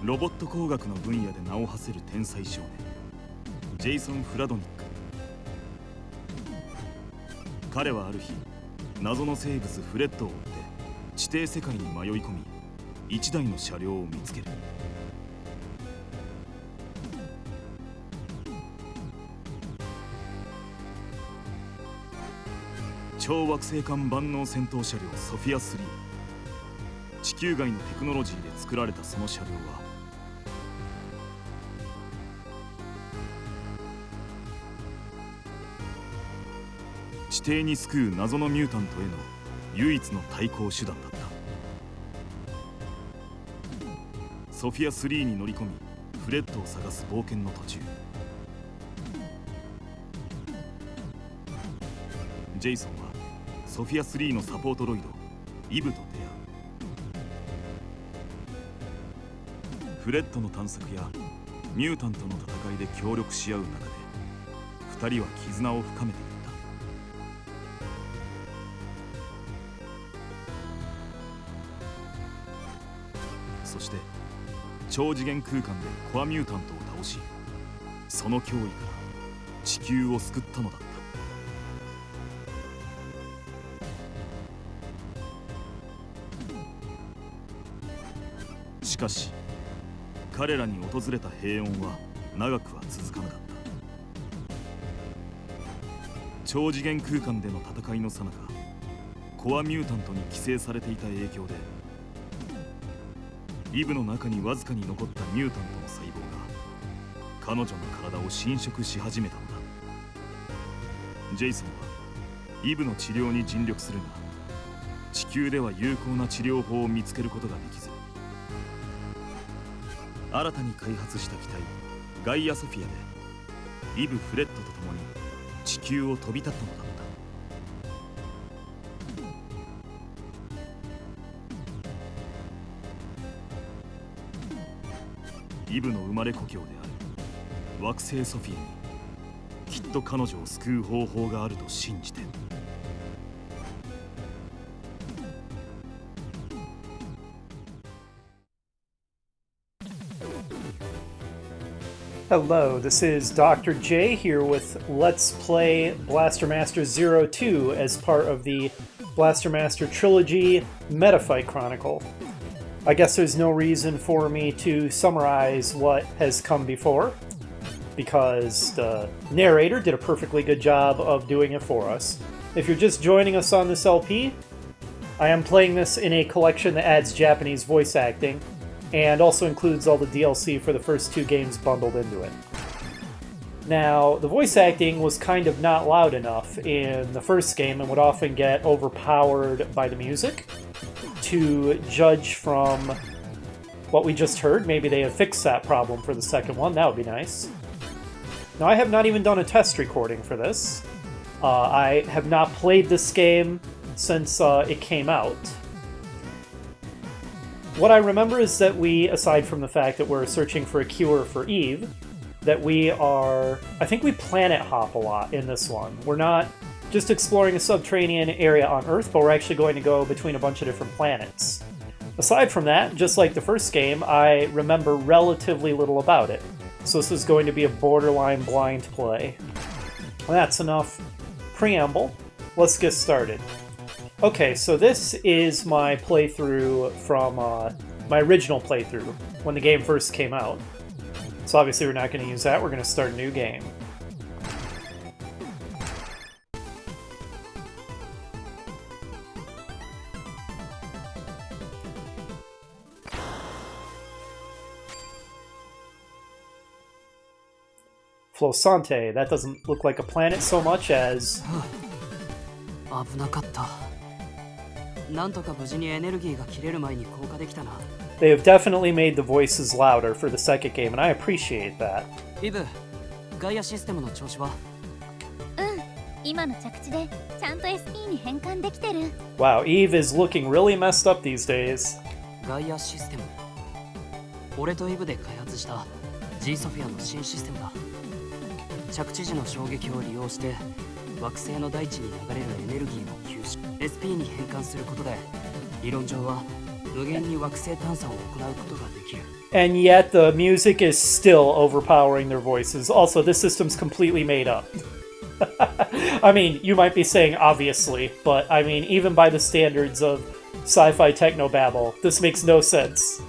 ロボット工学の分野で名を馳せる天才少年ジェイソン・フラドニック。彼はある日謎の生物フレッドを追って地底世界に迷い込み一台の車両を見つける。超惑星間万能戦闘車両ソフィア3。地球外のテクノロジーで作られたその車両は地底に救う謎のミュータントへの唯一の対抗手段だった。ソフィア3に乗り込みフレッドを探す冒険の途中、ジェイソンはソフィア3のサポートロイドイブと出会う。フレッドの探索やミュータントの戦いで協力し合う中で2人は絆を深めていった。そして超次元空間でコアミュータントを倒し、その脅威から地球を救ったのだった。しかし彼らに訪れた平穏は長くは続かなかった。超次元空間での戦いの最中、コアミュータントに寄生されていた影響でイブの中にわずかに残ったミュータントの細胞が彼女の体を侵食し始めたのだ。ジェイソンはイブの治療に尽力するが地球では有効な治療法を見つけることができず、新たに開発した機体ガイア・ソフィアでイブ・フレッドと共に地球を飛び立ったのだった。イブの生まれ故郷である惑星ソフィアにきっと彼女を救う方法があると信じて。Hello, this is Dr. J here with Let's Play Blaster Master 02 as part of the Blaster Master trilogy Metafight Chronicle. I guess there's no reason for me to summarize what has come before, because the narrator did a perfectly good job of doing it for us. If you're just joining us on this LP, I am playing this in a collection that adds Japanese voice acting, and also includes all the DLC for the first two games bundled into it. Now, the voice acting was kind of not loud enough in the first game and would often get overpowered by the music. To judge from what we just heard, maybe they have fixed that problem for the second one. That would be nice. Now, I have not even done a test recording for this. I have not played this game since it came out. What I remember is that we, aside from the fact that we're searching for a cure for Eve, that we are... I think we planet hop a lot in this one. We're not just exploring a subterranean area on Earth, but we're actually going to go between a bunch of different planets. Aside from that, just like the first game, I remember relatively little about it. So this is going to be a borderline blind play. That's enough preamble. Let's get started. Okay, so this is my playthrough from my original playthrough when the game first came out. So obviously we're not going to use that, we're going to start a new game. Flosante, that doesn't look like a planet so much as... 危なかった。なんとか無事にエネルギーが切れる前に降下できたな。They have definitely made the voices louder for the second game, and I appreciate that. イブ、ガイアシステムの調子は？今の着地でちゃんと SP に変換できてる。Wow, Eve is looking really messed up these days. ガイアシステム。俺とイブで開発した G ソフィアの新システムだ。着地時の衝撃を利用して惑星の大地に流れるエネルギーを吸収 SP に変換することで理論上は無限に惑星探査を行うことができる。And yet the music is still overpowering their voices. Also, this system's completely made up. I mean, you might be saying obviously, but I mean, even by the standards of sci-fi technobabble, this makes no sense.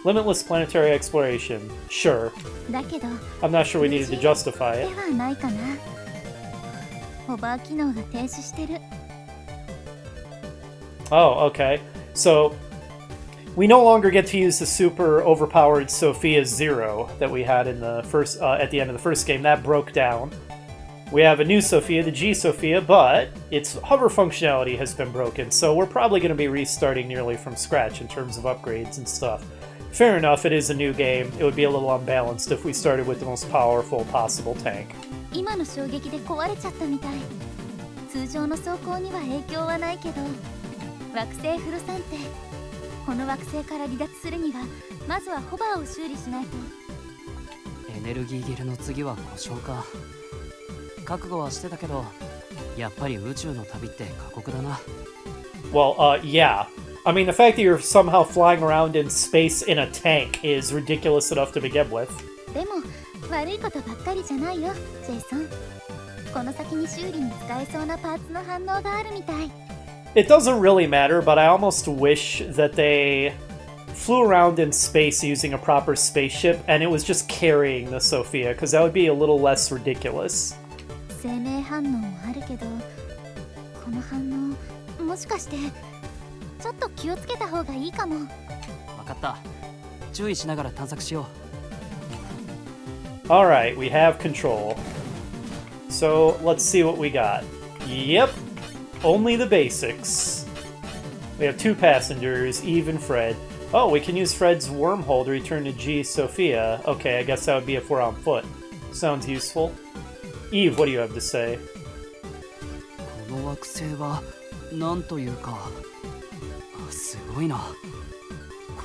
Limitless planetary exploration. Sure. だけど I'm not sure we needed to justify で it. はないかな。ホバー機能が停止してる。 Oh, okay. So, we no longer get to use the super overpowered Sophia Zero that we had in the first at the end of the first game. That broke down. We have a new Sophia, the G Sophia, but its hover functionality has been broken, so we're probably going to be restarting nearly from scratch in terms of upgrades and stuff. Fair enough, it is a new game. It would be a little unbalanced if we started with the most powerful possible tank. 今の衝撃で壊れちゃったみたい。通常の走行には影響はないけど、惑星フロさんってこの惑星から離脱するにはまずはホバーを修理しないと。エネルギー切れの次は故障か。覚悟はしてたけど、やっぱり宇宙の旅って過酷だな。Well, yeah. I mean, the fact that you're somehow flying around in space in a tank is ridiculous enough to begin with. でも悪いことばっかりじゃないよ、ジェイソン。この先に修理に使えそうなパーツの反応があるみたい。It doesn't really matter, but I almost wish that they flew around in space using a proper spaceship and it was just carrying the Sophia, because that would be a little less ridiculous. 生命反応もあるけど、この反応もしかしてちょっと気をつけた方がいいかも。わかった。注意しながら探索しよう。Alright, we have control. So, let's see what we got. Yep, only the basics. We have 2 passengers, Eve and Fred. Oh, we can use Fred's wormhole to return to G Sophia. Okay, I guess that would be if we're on foot. Sounds useful. Eve, what do you have to say? この惑星はなんというか、すごいな。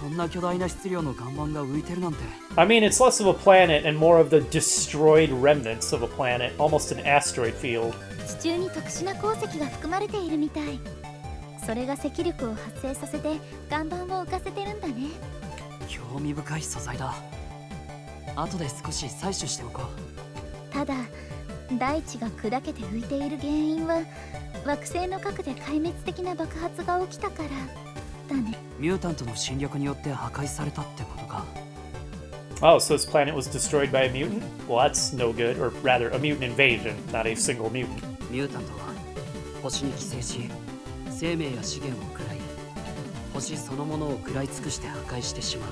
こんな巨大な質量の岩盤が浮いてるなんて。I mean, it's less of a planet and more of the destroyed remnants of a planet, almost an asteroid field. 地中に特殊な鉱石が含まれているみたい。それが積力を発生させて岩盤を浮かせてるんだね。興味深い素材だ。後で少し採取しておこう。ただ大地が砕けて浮いている原因は惑星の核で壊滅的な爆発が起きたからだね。ミュータントの侵略によって破壊されたってことか。Oh, so this planet was destroyed by a mutant? Well, that's no good, or rather, a mutant invasion, not a single mutant. ミュータントは星に寄生し、生命や資源を食らい、星そのものを食らい尽くして破壊してしま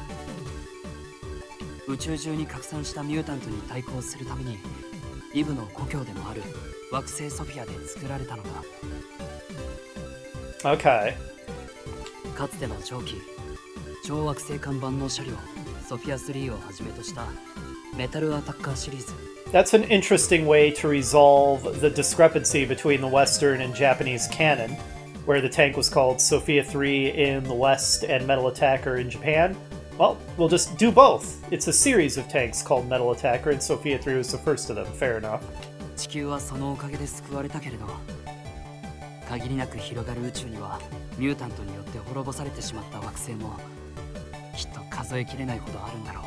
う。宇宙中に拡散したミュータントに対抗するために、イブの故郷でもある惑星ソフィアで作られたのが。Okay. かつての長期、超惑星看板の車両ソフィア3をはじめとしたメタルアタッカーシリーズ。That's an interesting way to resolve the discrepancy between the Western and Japanese canon, where the tank was called Sophia 3 in the West and Metal Attacker in Japan. Well, we'll just do both. It's a series of tanks called Metal Attacker, and Sophia 3 was the first of them. Fair enough. 地球はそのおかげで救われたけれど、限りなく広がる宇宙にはミュータントによって滅ぼされてしまった惑星もきっと数えきれないほどあるんだろう。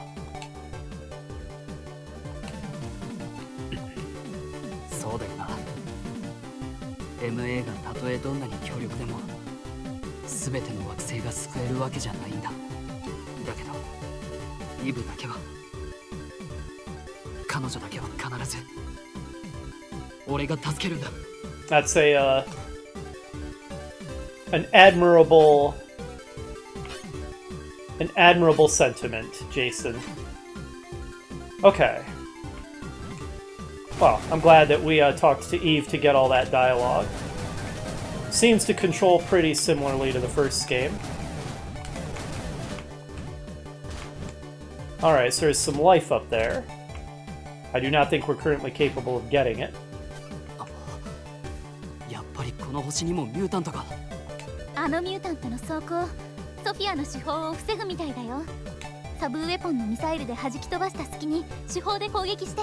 そうだよな。MA がたとえどんなに強力でも全ての惑星が救えるわけじゃないんだ。だけどイブだけは、彼女だけは必ず俺が助けるんだ。That's an admirable sentiment, Jason. Okay. Well, I'm glad that we talked to Eve to get all that dialogue. Seems to control pretty similarly to the first game. Alright, so there's some life up there. I do not think we're currently capable of getting it. やっぱりこの星にもミュータントが。あのミュータントの装甲、ソフィアの手法を防ぐみたいだよ。サブウェポンのミサイルで弾き飛ばした隙に手法で攻撃して。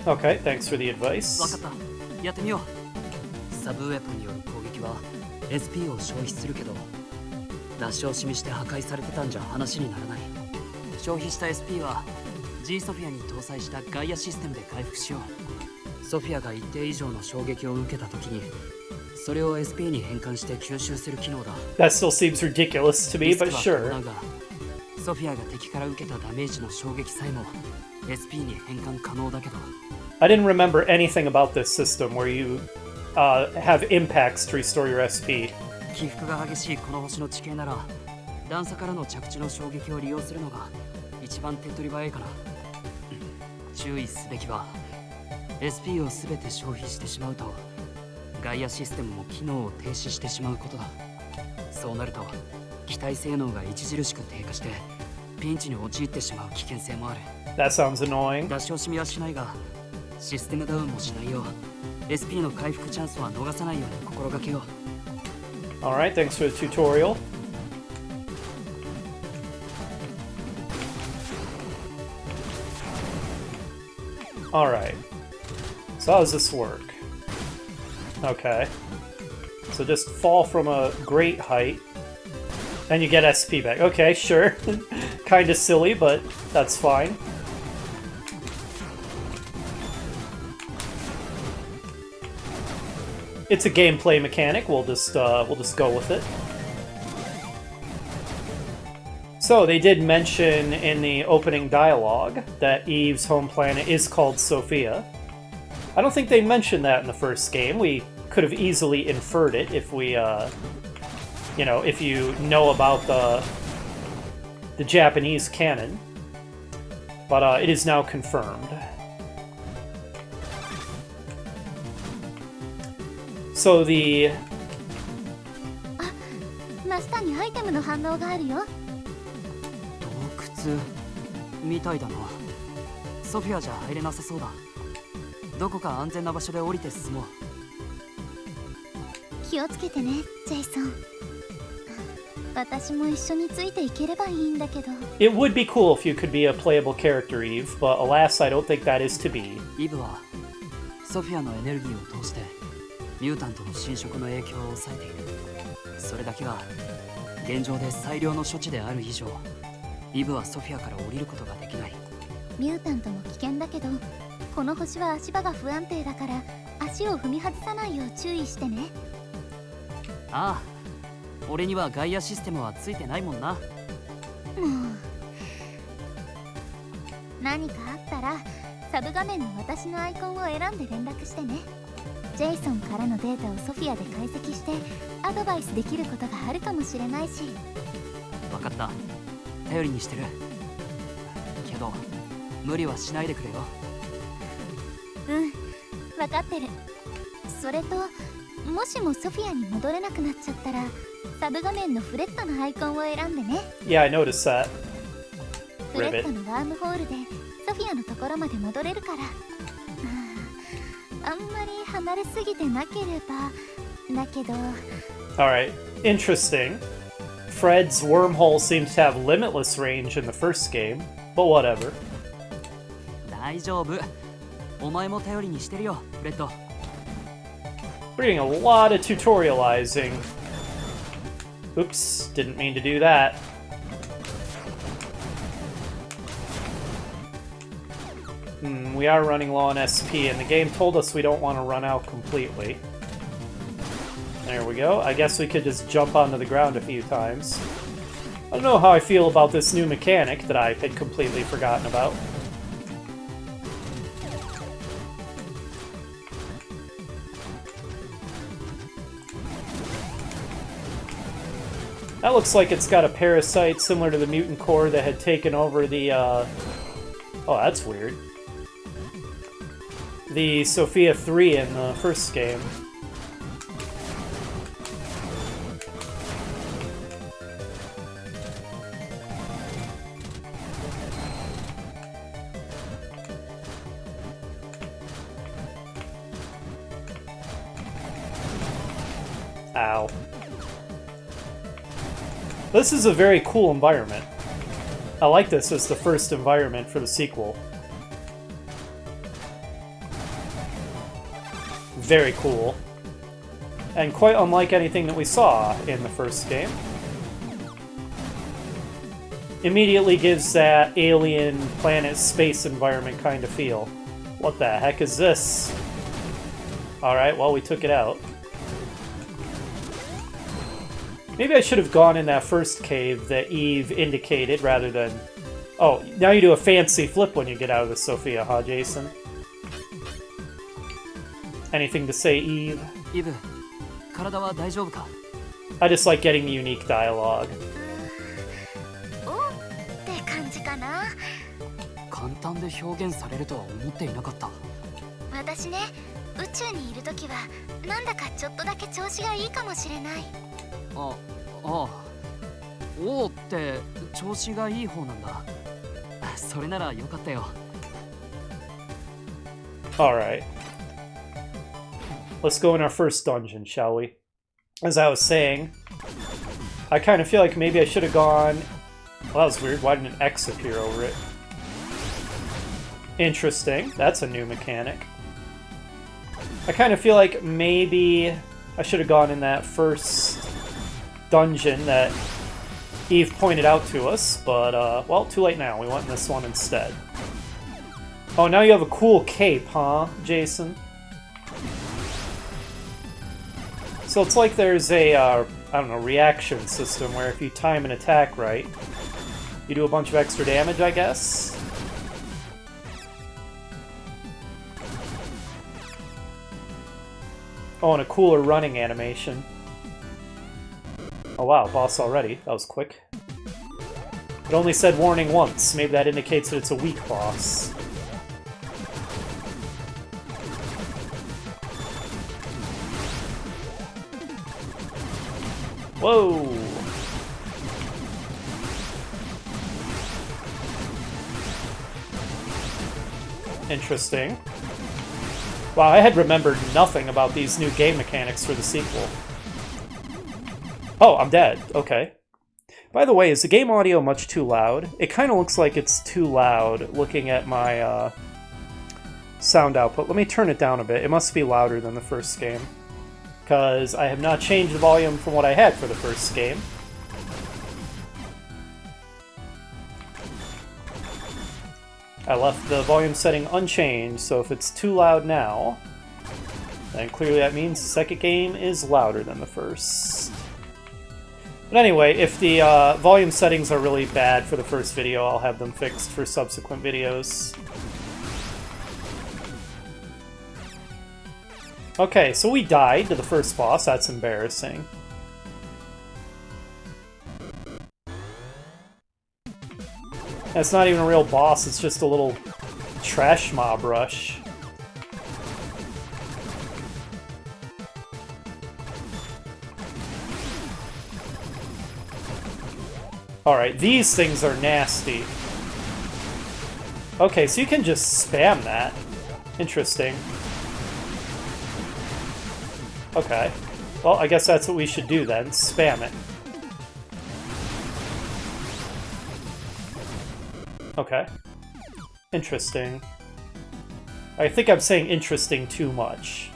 Okay, thanks for the advice. わかった。やってみよう。サブウェポンによる攻撃は SP を消費するけど、出し惜しみして破壊されてたんじゃ話にならない。消費した SP は G ソフィアに搭載したガイアシステムで回復しよう。ソフィアが一定以上の衝撃を受けた時にそれを SP に変換して吸収する機能だ。 That still seems ridiculous to me, but リスクは sure. 伴うがソフィアが敵から受けたダメージの衝撃さえも SP に変換可能だけど。 I didn't remember anything about this system where you have impacts to restore your SP. 起伏が激しいこの星の地形なら段差からの着地の衝撃を利用するのが一番手っ取り早いかな。注意すべきは SP を全て消費してしまうとガイアシステムも機能を停止してしまうことだ。そうなると機体性能が著しく低下してピンチに陥ってしまう危険性もある。 That sounds annoying. 出し惜しみはしないがシステムダウンもしないよう SP の回復チャンスは逃さないように心がけよう。 Alright, thanks for the tutorial. Alright. So how does this work? Okay. So just fall from a great height. And you get SP back. Okay, sure. Kinda silly, but that's fine. It's a gameplay mechanic. We'll just go with it. So they did mention in the opening dialogue that Eve's home planet is called Sophia. I don't think they mentioned that in the first game. We could have easily inferred it if we, if you know about the Japanese canon. But it is now confirmed. So the 真下にアイテムの反応があるよ。洞窟みたいだな。ソフィアじゃ入れなさそうだ。どこか安全な場所で降りて進もう。気をつけてね、ジェイソン。私も一緒についていければいいんだけど。 It would be cool if you could be a playable character, Eve, but alas, I don't think that is to be. イブはソフィアのエネルギーを通してミュータントの侵食の影響を抑えている。それだけが現状で最良の処置である以上イブはソフィアから降りることができない。ミュータントも危険だけどこの星は足場が不安定だから足を踏み外さないよう注意してね。ああ、俺にはガイアシステムはついてないもんな。もう何かあったらサブ画面の私のアイコンを選んで連絡してね。ジェイソンからのデータをソフィアで解析してアドバイスできることがあるかもしれないし。分かった、頼りにしてるけど無理はしないでくれよ。うん、分かってる。それともしもソフィアに戻れなくなっちゃったらサブ画面のフレットのアイコンを選んでね。 Yeah, I noticed that. フレットのワームホールでソフィアのところまで戻れるから。あんまり離れすぎてなければだけど。 Alright, interesting. Fred's wormhole seems to have limitless range in the first game, but whatever. 大丈夫、お前も頼りにしてるよ、フレッド。 We're getting a lot of tutorializing. Oops, didn't mean to do that. We are running low on SP, and the game told us we don't want to run out completely. There we go. I guess we could just jump onto the ground a few times. I don't know how I feel about this new mechanic that I had completely forgotten about. That looks like it's got a parasite similar to the mutant core that had taken over the, Oh, that's weird. The Sophia 3 in the first game. Ow. This is a very cool environment. I like this as the first environment for the sequel. Very cool. And quite unlike anything that we saw in the first game. Immediately gives that alien planet space environment kind of feel. What the heck is this? Alright, well, we took it out. Maybe I should have gone in that first cave that Eve indicated rather than... Oh, now you do a fancy flip when you get out of the Sophia, huh, Jason? Anything to say, Eve? Eve, 体は大丈夫か? I just like getting the unique dialogue. おって感じかな。簡単で表現されるとは思っていなかった。私ね、宇宙にいるときはなんだかちょっとだけ調子がいいかもしれない。ああ、おおって調子がいい方なんだ。それならよかったよ。Alright. Let's go in our first dungeon, shall we? As I was saying, I kind of feel like maybe I should have gone... Well, that was weird. Why didn't an X appear over it? Interesting. That's a new mechanic. I kind of feel like maybe I should have gone in that first dungeon that Eve pointed out to us, but, well, too late now. We went in this one instead. Oh, now you have a cool cape, huh, Jason? So it's like there's a, I don't know, reaction system where if you time an attack right, you do a bunch of extra damage, I guess? Oh, and a cooler running animation. Oh wow, boss already. That was quick. It only said warning once. Maybe that indicates that it's a weak boss. Whoa! Interesting. Wow, I had remembered nothing about these new game mechanics for the sequel. Oh, I'm dead. Okay. By the way, is the game audio much too loud? It kind of looks like it's too loud looking at my sound output. Let me turn it down a bit. It must be louder than the first game, because I have not changed the volume from what I had for the first game. I left the volume setting unchanged, so if it's too loud now, then clearly that means the second game is louder than the first. But anyway, if the volume settings are really bad for the first video, I'll have them fixed for subsequent videos. Okay, so we died to the first boss. That's embarrassing. That's not even a real boss, it's just a little trash mob rush. Alright, these things are nasty. Okay, so you can just spam that. Interesting. Okay. Well, I guess that's what we should do then. Spam it. Okay. Interesting. I think I'm saying interesting too much.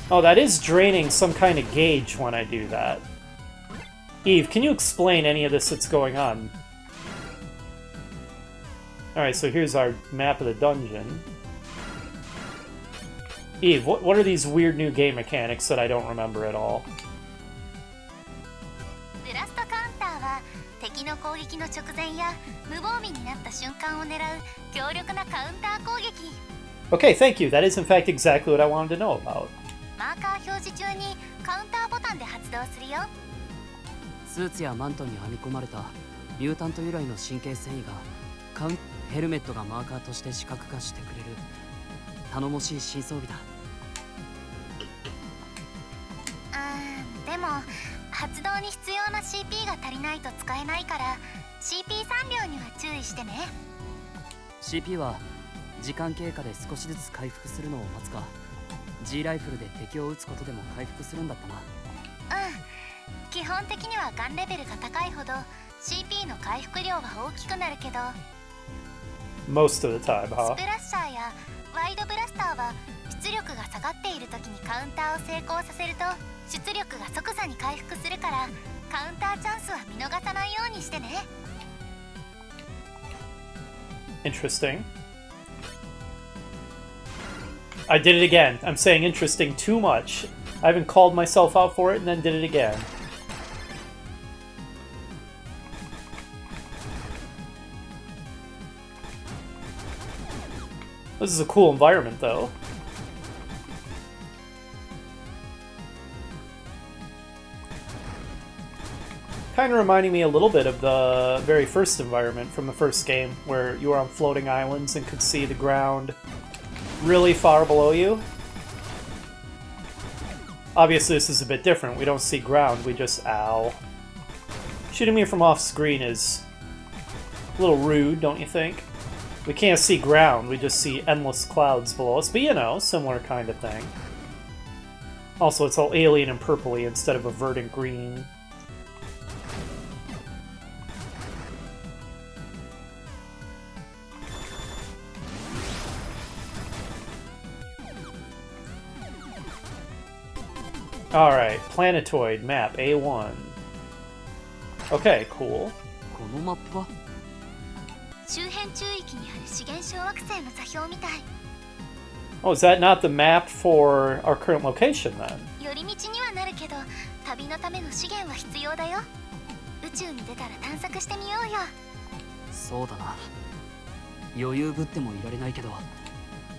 Oh, that is draining some kind of gauge when I do that. Eve, can you explain any of this that's going on? Alright, so here's our map of the dungeon. Eve, what are these weird new game mechanics that I don't remember at all? ブラストカウンターは敵の攻撃の直前や無防備になった瞬間を狙う強力なカウンター攻撃。 Okay, thank you. That is in fact exactly what I wanted to know about. マーカー表示中にカウンターボタンで発動するよ。スーツやマントに編み込まれたミュータント由来の神経繊維がヘルメットがマーカーとして視覚化してくれる頼もしい新装備だ。でも発動に必要な CP が足りないと使えないから CP 産量には注意してね。 CP は時間経過で少しずつ回復するのを待つか G ライフルで敵を撃つことでも回復するんだったな。基本的にはガンレベルが高いほど CP の回復量は大きくなるけど、 Most of the time, ス huh? プラッシャーやワイドブラスターは出力が下がっている時にカウンターを成功させると出力が即座に回復するから、カウンターチャンスは見逃さないようにしてね。 Interesting. I did it again. I'm saying interesting too much. I haven't called myself out for it and then did it again. This is a cool environment, though. Kind of reminding me a little bit of the very first environment from the first game, where you were on floating islands and could see the ground really far below you. Obviously, this is a bit different. We don't see ground, we just... Ow. Shooting me from off screen is a little rude, don't you think? We can't see ground, we just see endless clouds below us. But you know, similar kind of thing. Also, it's all alien and purpley instead of a verdant green. Alright, planetoid map A1. Okay, cool. このマップは周辺中域にある資源小惑星の座標みたい。 Oh, is that not the map for our current location then? 寄り道にはなるけど、旅のための資源は必要だよ。宇宙に出たら探索してみようよ。そうだな。余裕ぶってもいられないけど、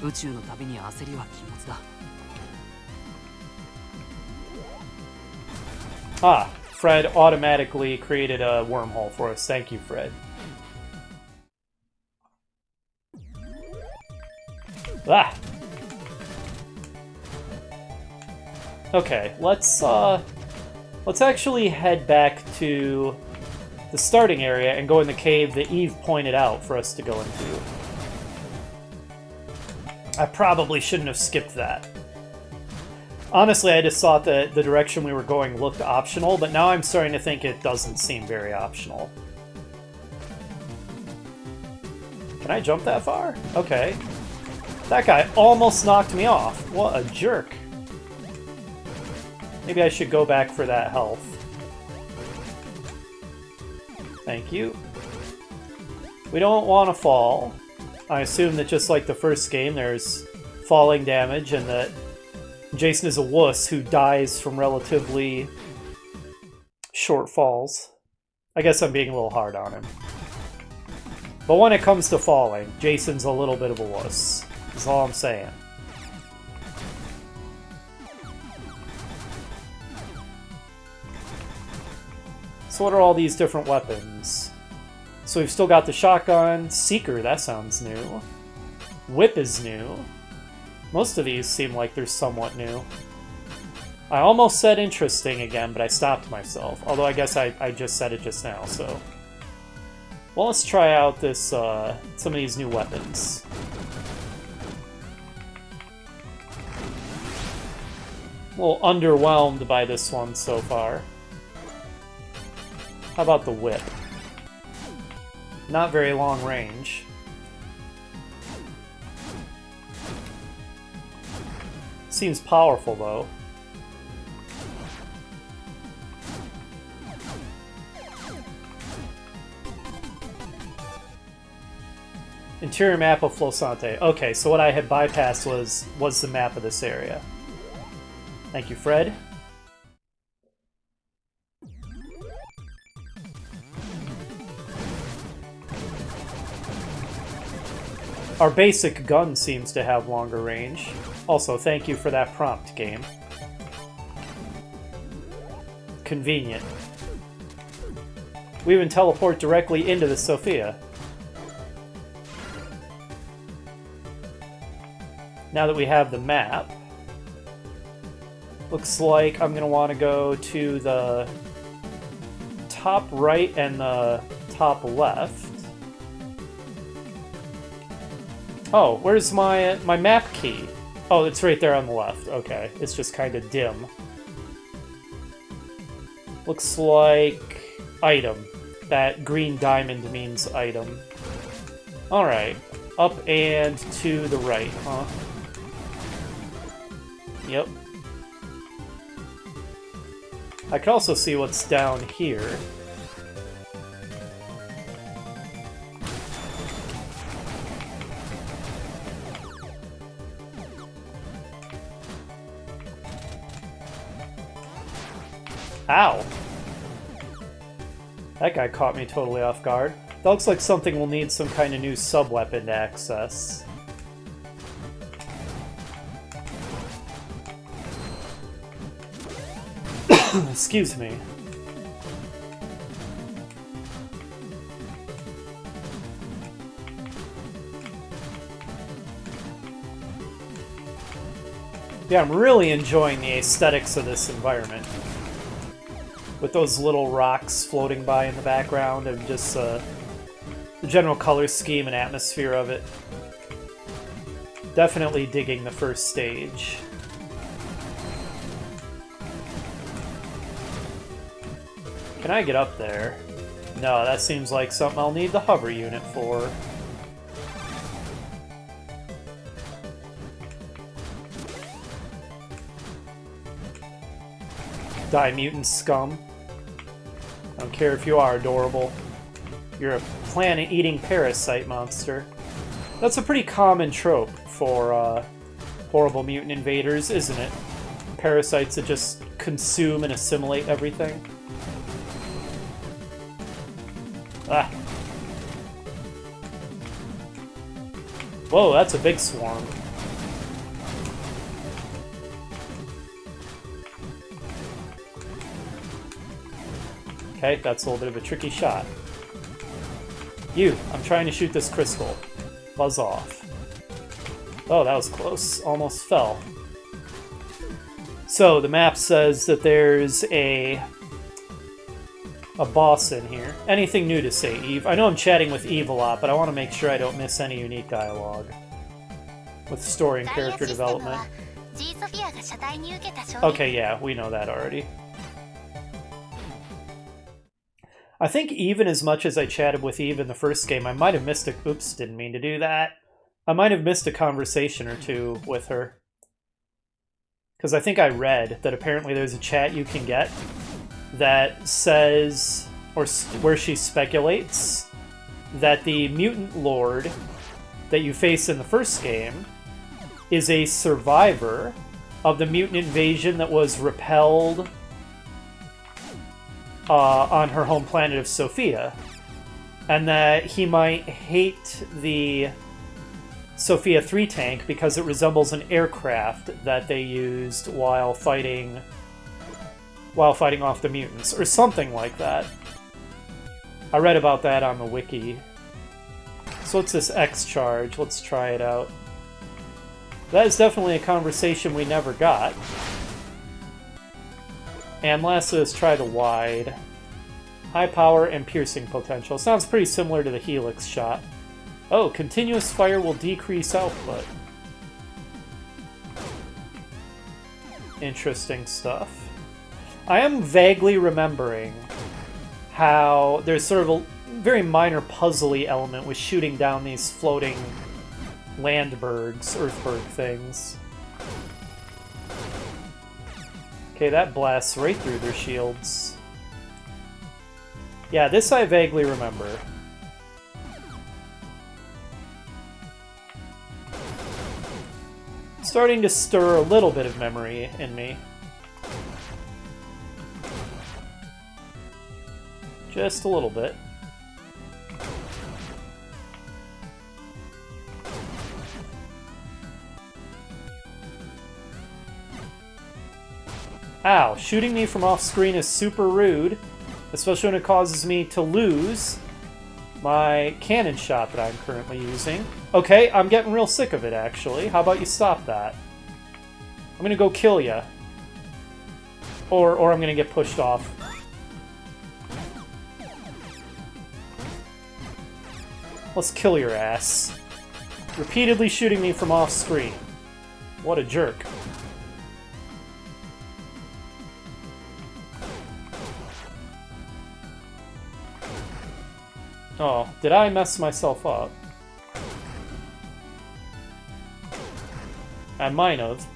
宇宙の旅に焦りは禁物だ。 Ah, Fred automatically created a wormhole for us. Thank you, Fred. Ah! Okay, let's actually head back to the starting area and go in the cave that Eve pointed out for us to go into. I probably shouldn't have skipped that. Honestly, I just thought that the direction we were going looked optional, but now I'm starting to think it doesn't seem very optional. Can I jump that far? Okay. That guy almost knocked me off. What a jerk. Maybe I should go back for that health. Thank you. We don't want to fall. I assume that just like the first game, there's falling damage and that Jason is a wuss who dies from relatively short falls. I guess I'm being a little hard on him. But when it comes to falling, Jason's a little bit of a wuss. That's all I'm saying. So what are all these different weapons? So we've still got the shotgun. Seeker, that sounds new. Whip is new. Most of these seem like they're somewhat new. I almost said interesting again, but I stopped myself. Although I guess I just said it just now, so... Well, let's try out this, some of these new weapons. A little underwhelmed by this one so far. How about the whip? Not very long range. Seems powerful, though. Interior map of Flosante. Okay, so what I had bypassed was the map of this area. Thank you, Fred. Our basic gun seems to have longer range. Also, thank you for that prompt, game. Convenient. We even teleport directly into the Sophia. Now that we have the map, looks like I'm going to want to go to the top right and the top left. Oh, where's my map key? Oh, it's right there on the left. Okay, it's just kind of dim. Looks like item. that green diamond means item. Alright. Up and to the right, huh? Yep. I could also see what's down here. Ow! That guy caught me totally off guard. That looks like something we'll need some kind of new sub-weapon to access. Excuse me. Yeah, I'm really enjoying the aesthetics of this environment. With those little rocks floating by in the background and just the general color scheme and atmosphere of it. Definitely digging the first stage. Can I get up there? No, that seems like something I'll need the hover unit for. Die, mutant scum. I don't care if you are adorable. You're a planet-eating parasite monster. That's a pretty common trope for horrible mutant invaders, isn't it? Parasites that just consume and assimilate everything. Ah. Whoa, that's a big swarm. Okay, that's a little bit of a tricky shot. You, I'm trying to shoot this crystal. Buzz off. Oh, that was close. Almost fell. So, the map says that there's a boss in here. Anything new to say, Eve? I know I'm chatting with Eve a lot, but I want to make sure I don't miss any unique dialogue with story and character development. Okay, yeah, we know that already. I think even as much as I chatted with Eve in the first game, I might have missed a... Oops, didn't mean to do that. I might have missed a conversation or two with her. Because I think I read that apparently there's a chat you can get that says, or where she speculates, that the mutant lord that you face in the first game is a survivor of the mutant invasion that was repelled on her home planet of Sophia, and that he might hate the Sophia 3 tank because it resembles an aircraft that they used while fighting off the mutants, or something like that. I read about that on the wiki. So what's this X charge? Let's try it out. That is definitely a conversation we never got. And lastly, let's try the wide. High power and piercing potential. Sounds pretty similar to the Helix shot. Oh, continuous fire will decrease output. Interesting stuff. I am vaguely remembering how there's sort of a very minor puzzly element with shooting down these floating landbergs, earthberg things. Okay, that blasts right through their shields. Yeah, this I vaguely remember. Starting to stir a little bit of memory in me. Just a little bit. Ow, shooting me from off screen is super rude, especially when it causes me to lose my cannon shot that I'm currently using. Okay, I'm getting real sick of it, actually. How about you stop that? I'm gonna go kill ya. Or I'm gonna get pushed off. Let's kill your ass. Repeatedly shooting me from off screen. What a jerk. Oh, did I mess myself up? I might have.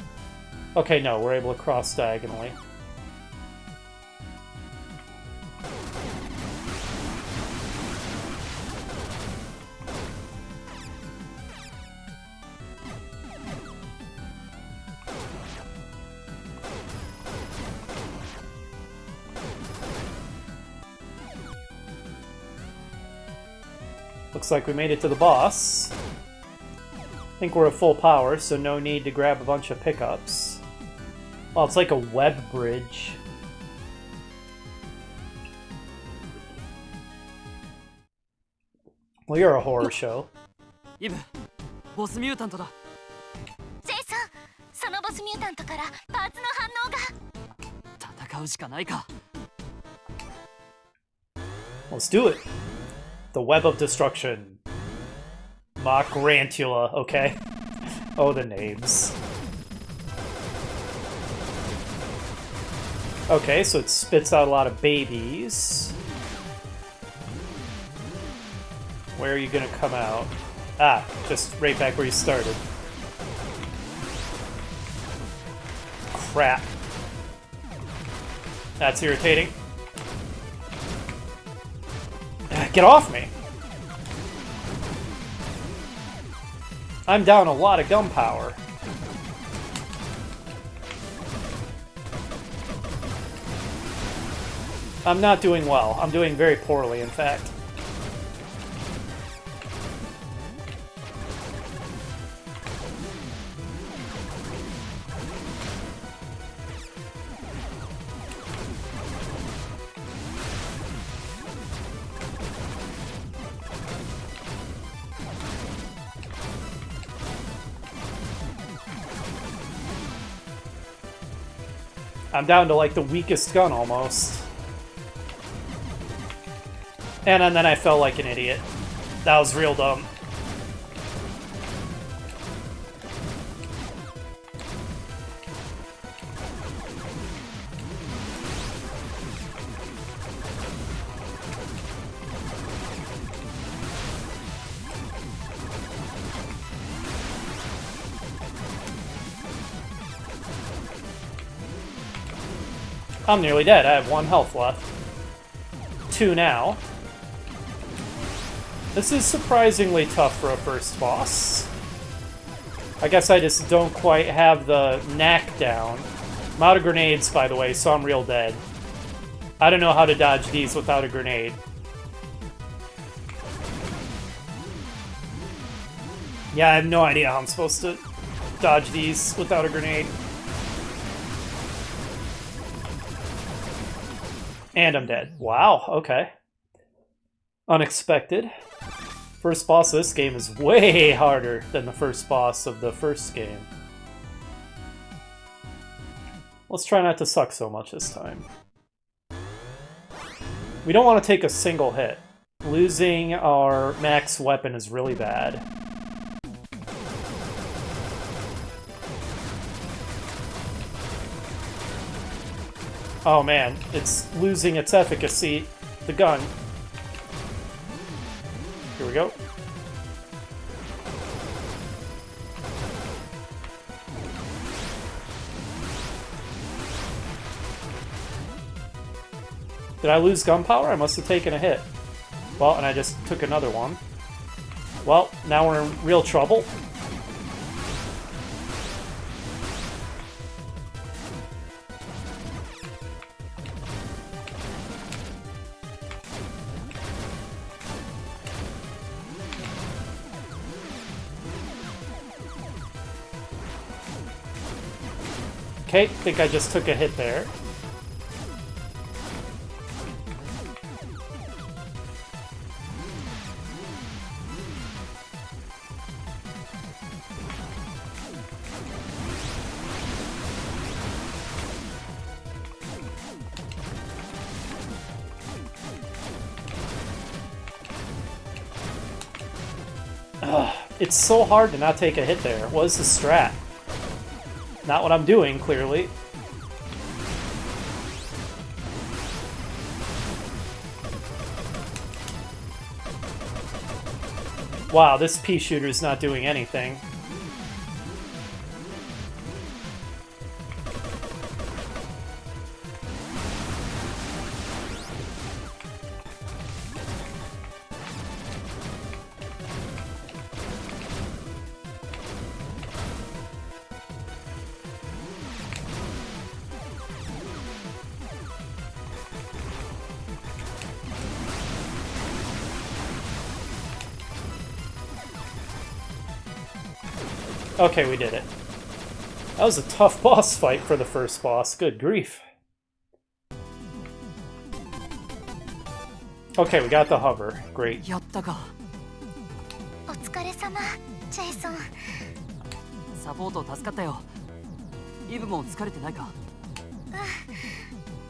Okay, no, we're able to cross diagonally. Looks like we made it to the boss. I think we're at full power, so no need to grab a bunch of pickups. Well, it's like a web bridge. Well, you're a horror show. イブ、ボスミュータントだ。ジェイソン、そのボスミュータントからパーツの反応が。戦うしかないか。Let's do it. The Web of Destruction. Mockrantula, okay. Oh, the names. Okay, so it spits out a lot of babies. Where are you gonna come out? Ah, just right back where you started. Crap. That's irritating. Get off me! I'm down a lot of gunpowder. I'm not doing well. I'm doing very poorly, in fact. I'm down to like the weakest gun almost. And then I fell like an idiot. That was real dumb. I'm nearly dead. I have 1 health left. 2 now. This is surprisingly tough for a first boss. I guess I just don't quite have the knack down. I'm out of grenades, by the way, so I'm real dead. I don't know how to dodge these without a grenade. Yeah, I have no idea how I'm supposed to dodge these without a grenade. And I'm dead. Wow, okay. Unexpected. First boss of this game is way harder than the first boss of the first game. Let's try not to suck so much this time. We don't want to take a single hit. Losing our max weapon is really bad. Oh man, it's losing its efficacy. The gun. Here we go. Did I lose gunpowder? I must have taken a hit. Well, and I just took another one. Well, now we're in real trouble. Okay, I think I just took a hit there. Ugh, it's so hard to not take a hit there. What is the strat? Not what I'm doing, clearly. Wow, this pea shooter's not doing anything. Okay, we did it. That was a tough boss fight for the first boss. Good grief. Okay, we got the hover. Great. やったか。お疲れ様、ジェイソン。サポート助かったよ。イブも疲れてないか。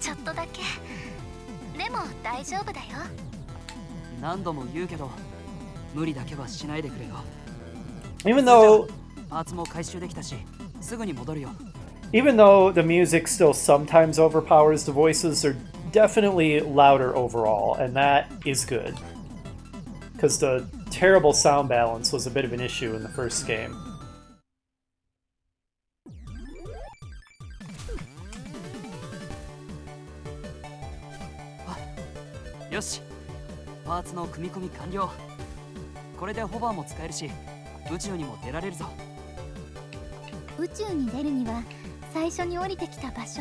ちょっとだけ。でも大丈夫だよ。何度も言うけど、無理だけはしないでくれよ。 Even though パーツも回収できたし、すぐに戻るよ。Even though the music still sometimes overpowers the voices, they're definitely louder overall, and that is good. Because the terrible sound balance was a bit of an issue in the first game. よし、パーツの組み込み完了。これでホバーも使えるし、宇宙にも出られるぞ。宇宙に出るには最初に降りてきた場所、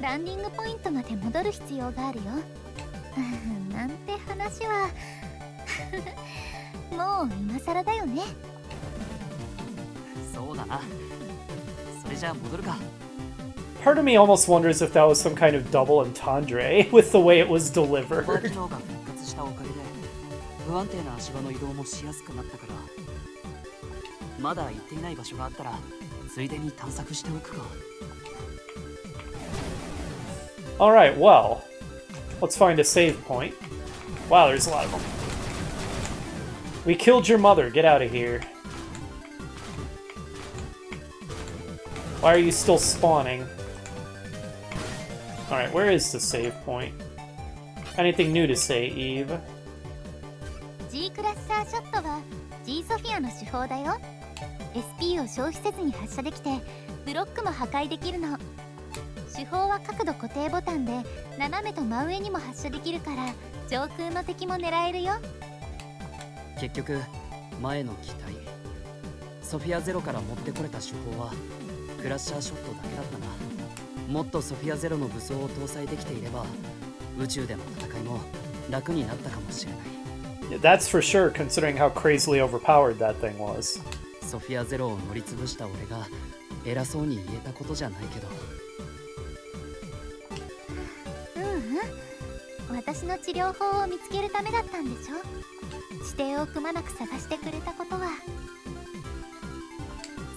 ランディングポイントまで戻る必要があるよ。なんて話はもう今更だよね。そうだな。それじゃあ戻るか。 Part of me almost wonders if that was some kind of double entendre with the way it was ホバー delivered. 機能が復活したおかげで不安定な足場の移動もしやすくなったから、まだ行っていない場所があったらついでに探索しておくか。 Alright, well, let's find a save point. Wow, there's a lot of them. We killed your mother. Get out of here. Why are you still spawning? Alright, where is the save point? Anything new to say, Eve? G クラッサーショットは G ソフィアの手法だよ。SP を消費せずに発射できて、ブロックも破壊できるの。手法は角度固定ボタンで斜めと真上にも発射できるから、上空の敵も狙えるよ。結局前の機体ソフィアゼロから持ってこれた手法はクラッシャーショットだけだったな。もっとソフィアゼロの武装を搭載できていれば宇宙での戦いも楽になったかもしれない。 That's for sure, considering how crazily overpowered that thing was. ソフィアゼロを乗り潰した俺が偉そうに言えたことじゃないけど。私の治療法を見つけるためだったんでしょ。指定をくまなく探してくれたことは。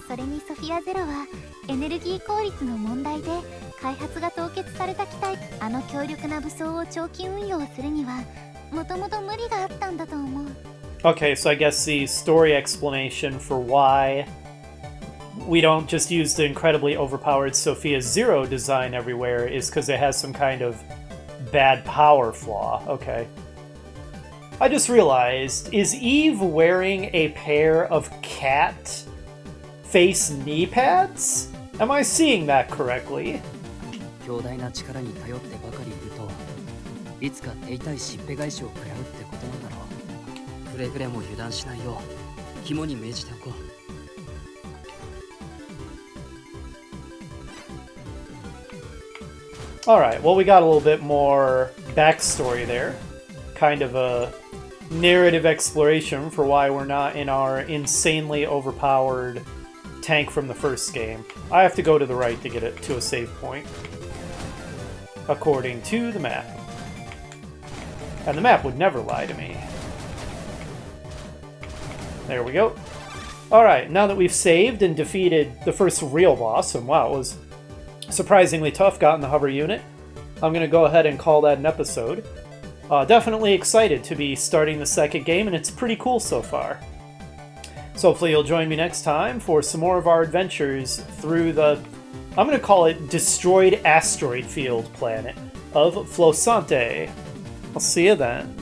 それにソフィアゼロはエネルギー効率の問題で開発が凍結された機体。あの強力な武装を長期運用するにはもともと無理があったんだと思う。 Okay, so I guess the story explanation for why we don't just use the incredibly overpowered Sophia Zero design everywhere is because it has some kind of bad power flaw. Okay. I just realized, is Eve wearing a pair of cat face knee pads? Am I seeing that correctly? 強大な力に頼ってばかりいるといつか手痛いしっぺ返しを食らうってことなんだろう。くれぐれも油断しないよう肝に銘じておこう。Alright, well, we got a little bit more backstory there. Kind of a narrative exploration for why we're not in our insanely overpowered tank from the first game. I have to go to the right to get it to a save point, according to the map. And the map would never lie to me. There we go. Alright, now that we've saved and defeated the first real boss, and wow, it was surprisingly tough, got in the hover unit, I'm going to go ahead and call that an episode. Definitely excited to be starting the second game, and it's pretty cool so far. So hopefully you'll join me next time for some more of our adventures through the, I'm going to call it Destroyed Asteroid Field planet of Flosante. I'll see you then.